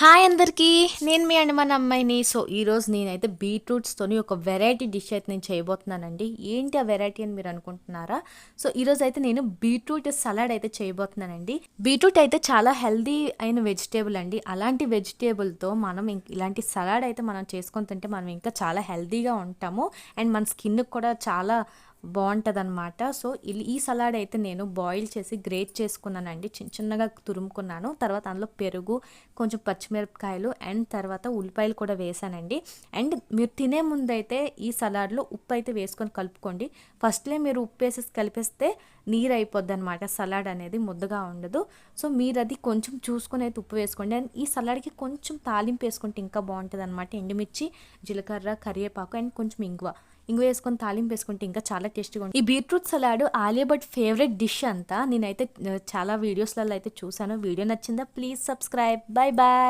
Hi అందరికీ నేను మీ అండమాన్ అమ్మాయిని. సో ఈరోజు నేనైతే బీట్రూట్స్తోని ఒక వెరైటీ డిష్ అయితే నేను చేయబోతున్నానండి. ఏంటి ఆ వెరైటీ అని మీరు అనుకుంటున్నారా? సో ఈరోజు అయితే నేను బీట్రూట్ సలాడ్ అయితే చేయబోతున్నానండి. బీట్రూట్ అయితే చాలా హెల్దీ అయిన వెజిటేబుల్ అండి. అలాంటి వెజిటేబుల్తో మనం ఇలాంటి సలాడ్ అయితే మనం చేసుకొని తింటే మనం ఇంకా చాలా హెల్దీగా ఉంటాము. అండ్ మన స్కిన్కి కూడా చాలా బాగుంటుందన్నమాట. సో ఈ సలాడ్ అయితే నేను బాయిల్ చేసి గ్రేట్ చేసుకున్నానండి, చిన్న చిన్నగా తురుముకున్నాను. తర్వాత అందులో పెరుగు, కొంచెం పచ్చిమిరపకాయలు అండ్ తర్వాత ఉల్లిపాయలు కూడా వేసానండి. అండ్ మీరు తినే ముందైతే ఈ సలాడ్లో ఉప్పు అయితే వేసుకొని కలుపుకోండి. ఫస్ట్లే మీరు ఉప్పు వేసేసి కలిపేస్తే నీరు అయిపోద్ది అనమాట, సలాడ్ అనేది ముద్దగా ఉండదు. సో మీరు అది కొంచెం చూసుకొని అయితే ఉప్పు వేసుకోండి. అండ్ ఈ సలాడ్కి కొంచెం తాలింపు వేసుకుంటే ఇంకా బాగుంటుంది అనమాట. ఎండుమిర్చి, జీలకర్ర, కరివేపాకు అండ్ కొంచెం ఇంగువ వేసుకొని తాలింపు వేసుకుంటే ఇంకా చాలా టేస్టీగా ఉంటుంది. ఈ beetroot salad Alia Bhatt favourite dish అంతా. నేనైతే చాలా వీడియోస్లలో అయితే చూసాను. వీడియో నచ్చిందా? Please subscribe. Bye bye.